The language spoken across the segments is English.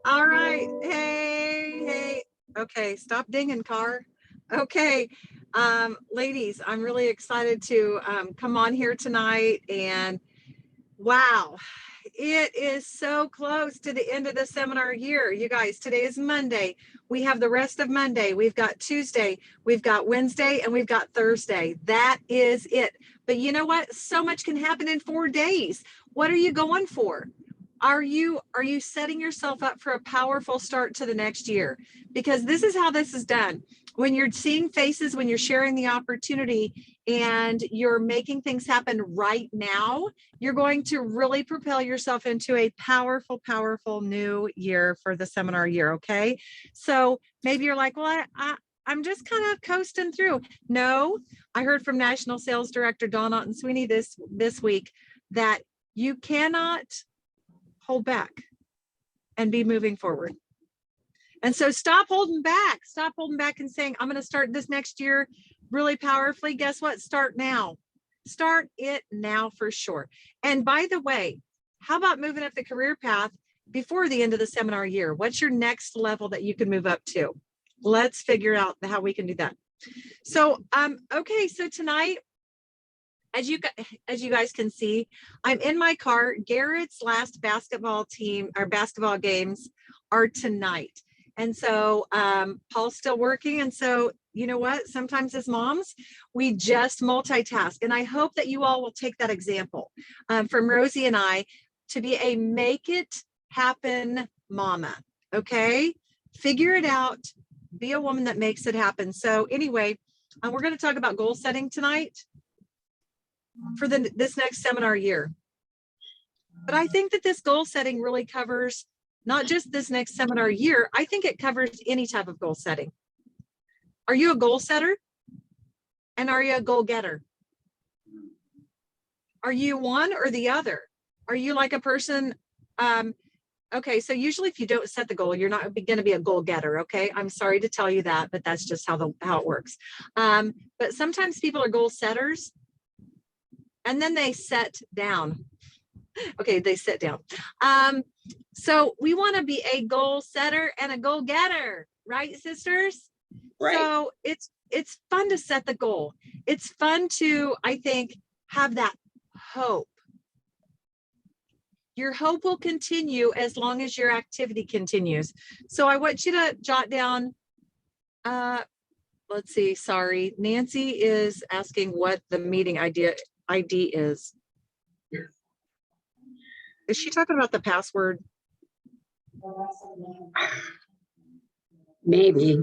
All right. Hey. Okay, stop dinging, car. Okay. Ladies, I'm really excited to come on here tonight. And wow, it is so close to the end of the seminar year. You guys, today is Monday. We have the rest of Monday. We've got Tuesday, we've got Wednesday, and we've got Thursday. That is it. But you know what? So much can happen in 4 days. What are you going for? Are you setting yourself up for a powerful start to the next year? Because this is how this is done. When you're seeing faces, when you're sharing the opportunity and you're making things happen right now, you're going to really propel yourself into a powerful, powerful new year for the seminar year. Okay. So maybe you're like, well, I'm just kind of coasting through. No, I heard from National Sales Director Dawn Otten-Sweeney this week that you cannot hold back and be moving forward. And so stop holding back and saying, I'm going to start this next year really powerfully. Guess what? Start now. Start it now for sure. And by the way, how about moving up the career path before the end of the seminar year? What's your next level that you can move up to? Let's figure out how we can do that. So, okay. So tonight, as you guys can see, I'm in my car. Garrett's last basketball games are tonight. And so Paul's still working. And so, you know what? Sometimes as moms, we just multitask. And I hope that you all will take that example from Rosie and I to be a make it happen mama. Okay? Figure it out. Be a woman that makes it happen. So anyway, we're going to talk about goal setting tonight for this next seminar year. But I think that this goal setting really covers not just this next seminar year. I think it covers any type of goal setting. Are you a goal setter? And are you a goal getter? Are you one or the other? Are you like a person? Okay, so usually if you don't set the goal, you're not going to be a goal getter. Okay, I'm sorry to tell you that, but that's just how it works. But sometimes people are goal setters, and then they set down. Okay, they sit down. So we want to be a goal setter and a goal getter, right, sisters? Right. So it's fun to set the goal. It's fun to, I think, have that hope. Your hope will continue as long as your activity continues. So I want you to jot down, let's see, sorry. Nancy is asking what the meeting ID is. Is she talking about the password? Maybe,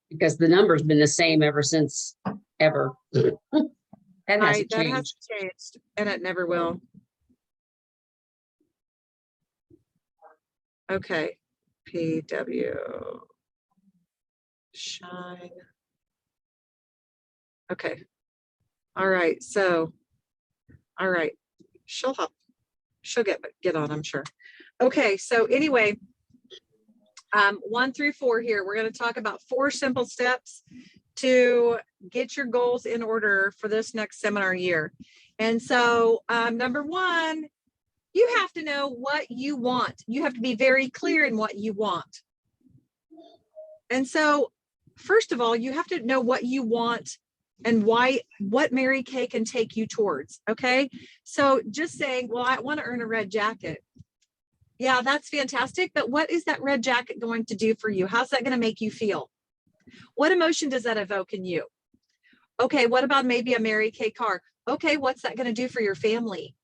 because the number's been the same ever since ever. That hasn't changed, and it never will. Okay, PW Shine. Okay. All right. So, all right. She'll get on, I'm sure. Okay. So anyway, 1 through 4 here, we're going to talk about 4 simple steps to get your goals in order for this next seminar year. And so number 1, you have to know what you want. You have to be very clear in what you want. And so first of all, you have to know what you want and what Mary Kay can take you towards. Okay. So just saying, well, I want to earn a red jacket. Yeah, that's fantastic. But what is that red jacket going to do for you? How's that going to make you feel? What emotion does that evoke in you? Okay. What about maybe a Mary Kay car? Okay. What's that going to do for your family?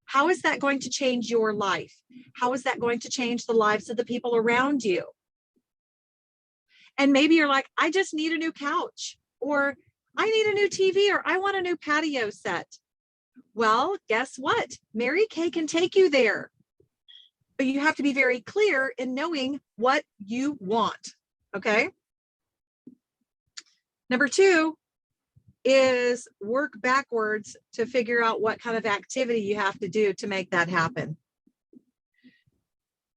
How is that going to change your life? How is that going to change the lives of the people around you? And maybe you're like, I just need a new couch, or I need a new TV, or I want a new patio set. Well, guess what? Mary Kay can take you there. But you have to be very clear in knowing what you want. Okay. Number 2 is work backwards to figure out what kind of activity you have to do to make that happen.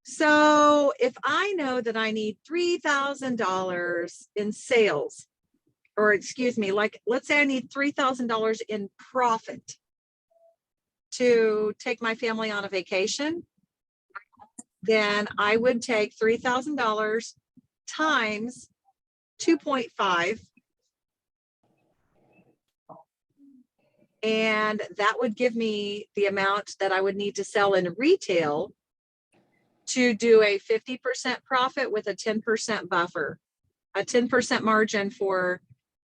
So if I know that I need $3,000 in sales, or excuse me, like let's say I need $3,000 in profit to take my family on a vacation, then I would take $3,000 times 2.5. And that would give me the amount that I would need to sell in retail to do a 50% profit with a 10% buffer, a 10% margin for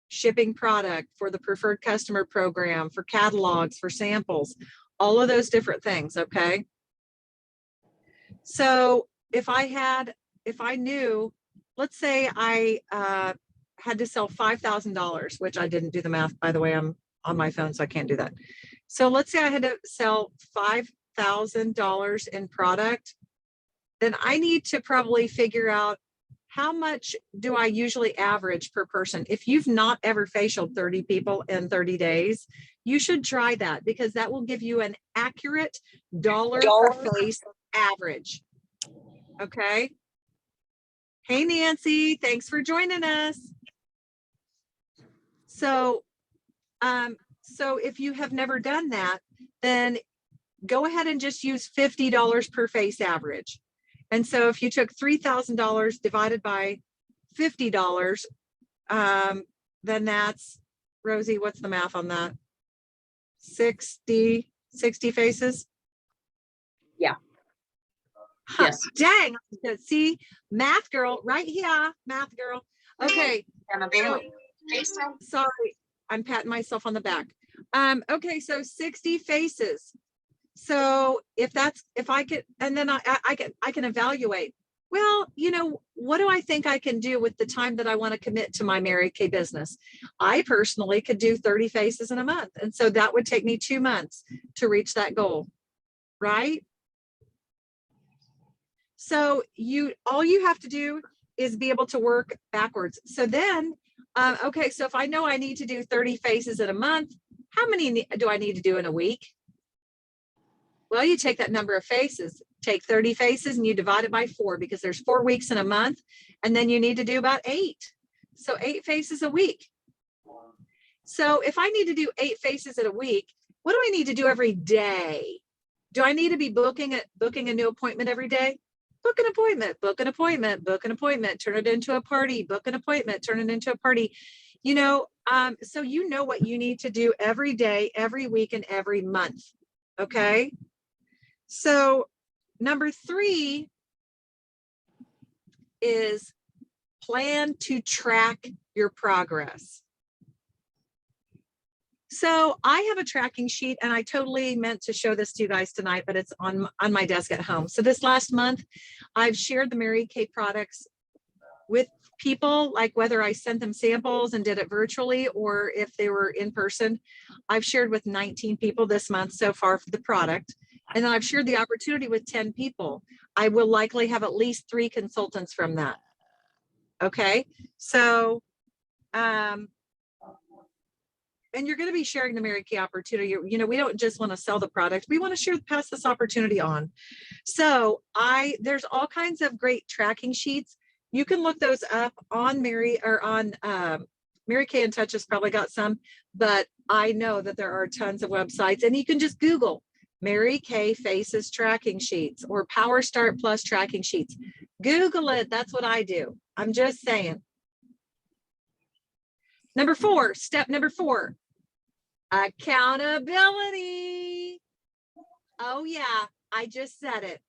shipping product, for the preferred customer program, for catalogs, for samples, all of those different things. Okay. So if I knew, let's say I had to sell $5,000, which I didn't do the math, by the way, I'm on my phone, so I can't do that. So let's say I had to sell $5,000 in product, then I need to probably figure out how much do I usually average per person. If you've not ever facialed 30 people in 30 days, you should try that, because that will give you an accurate dollar per face average. Okay. Hey, Nancy, thanks for joining us. So if you have never done that, then go ahead and just use $50 per face average. And so if you took $3,000 divided by $50, then that's, Rosie, what's the math on that? 60 faces? Yeah. Huh, Yes. dang, see, math girl right here, math girl. Okay. Sorry, I'm patting myself on the back. Okay, so 60 faces. So if I could, and then I can evaluate, well, what do I think I can do with the time that I want to commit to my Mary Kay business? I personally could do 30 faces in a month. And so that would take me 2 months to reach that goal, right? So all you have to do is be able to work backwards. So then, okay, so if I know I need to do 30 faces in a month, how many do I need to do in a week? Well, you take that number of faces, take 30 faces and you divide it by 4, because there's 4 weeks in a month, and then you need to do about 8. So 8 faces a week. So if I need to do 8 faces in a week, what do I need to do every day? Do I need to be booking a new appointment every day? Book an appointment, book an appointment, book an appointment, turn it into a party, book an appointment, turn it into a party. So you know what you need to do every day, every week, and every month. Okay. So number 3 is plan to track your progress. So I have a tracking sheet, and I totally meant to show this to you guys tonight, but it's on my desk at home. So this last month, I've shared the Mary Kay products with people, like whether I sent them samples and did it virtually or if they were in person. I've shared with 19 people this month so far for the product. And then I've shared the opportunity with 10 people. I will likely have at least 3 consultants from that. Okay. So, and you're going to be sharing the Mary Kay opportunity. We don't just want to sell the product. We want to pass this opportunity on. So there's all kinds of great tracking sheets. You can look those up on Mary Kay in Touch has probably got some, but I know that there are tons of websites, and you can just Google Mary Kay Faces tracking sheets or Power Start Plus tracking sheets. Google it. That's what I do. I'm just saying. Step number 4, accountability. Oh yeah, I just said it.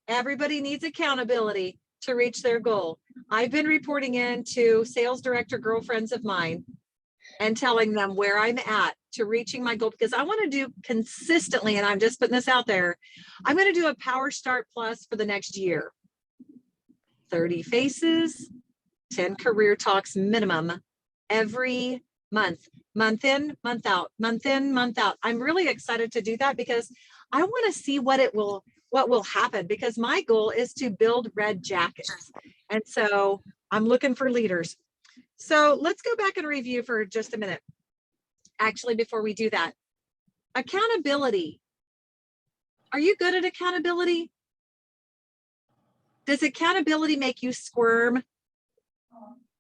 Everybody needs accountability to reach their goal. I've been reporting in to sales director girlfriends of mine and telling them where I'm at to reaching my goal, because I want to do consistently, and I'm just putting this out there, I'm going to do a Power Start Plus for the next year. 30 faces, 10 career talks minimum every month, month in, month out, month in, month out. I'm really excited to do that because I want to see what will happen, because my goal is to build red jackets. And so I'm looking for leaders. So let's go back and review for just a minute. Actually, before we do that, accountability. Are you good at accountability? Does accountability make you squirm?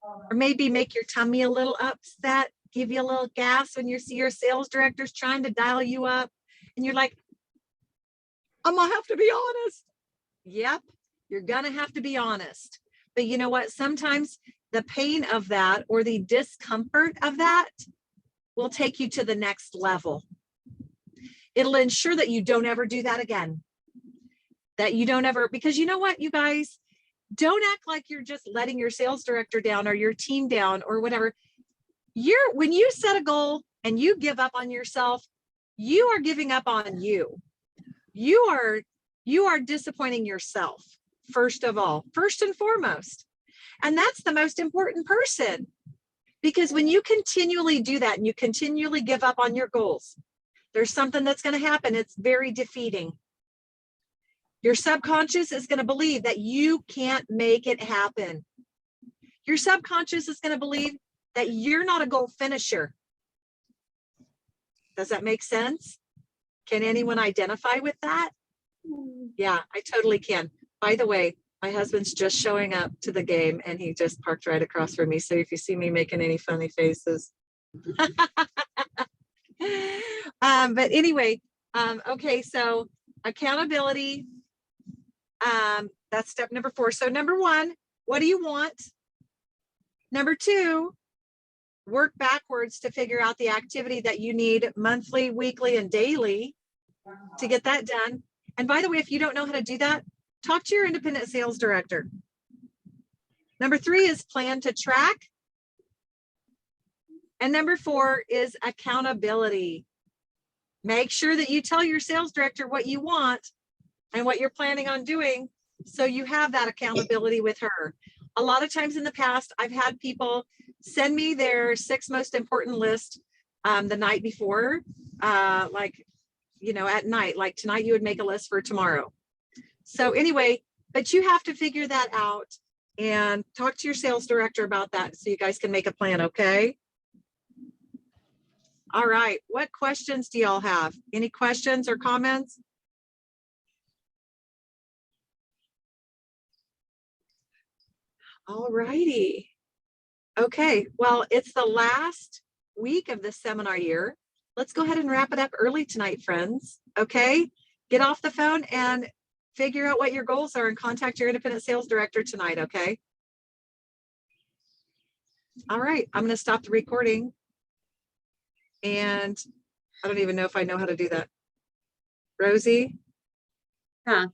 Or maybe make your tummy a little upset, give you a little gas when you see your sales director's trying to dial you up and you're like, I'm gonna have to be honest. Yep. You're going to have to be honest. But you know what? Sometimes the pain of that or the discomfort of that will take you to the next level. It'll ensure that you don't ever do that again. That you don't ever, because you know what, you guys, don't act like you're just letting your sales director down or your team down or whatever. When you set a goal and you give up on yourself, you are giving up on you. You are disappointing yourself, first of all, first and foremost. And that's the most important person. Because when you continually do that and you continually give up on your goals, there's something that's going to happen. It's very defeating. Your subconscious is going to believe that you can't make it happen. Your subconscious is going to believe that you're not a goal finisher. Does that make sense? Can anyone identify with that? Yeah, I totally can. By the way, my husband's just showing up to the game and he just parked right across from me. So if you see me making any funny faces. But anyway, okay, so accountability, that's step number 4. So number 1, what do you want? Number 2, work backwards to figure out the activity that you need monthly, weekly, and daily to get that done. And by the way, if you don't know how to do that, talk to your independent sales director. Number 3 is plan to track. And number 4 is accountability. Make sure that you tell your sales director what you want and what you're planning on doing so you have that accountability with her. A lot of times in the past, I've had people send me their 6 most important list the night before, like, you know, at night, like tonight you would make a list for tomorrow. So anyway, but you have to figure that out and talk to your sales director about that so you guys can make a plan, okay? All right, what questions do y'all have? Any questions or comments? All righty. Okay, well, it's the last week of the seminar year. Let's go ahead and wrap it up early tonight, friends. Okay, get off the phone and figure out what your goals are and contact your independent sales director tonight, okay? All right, I'm going to stop the recording. And I don't even know if I know how to do that. Rosie? Huh.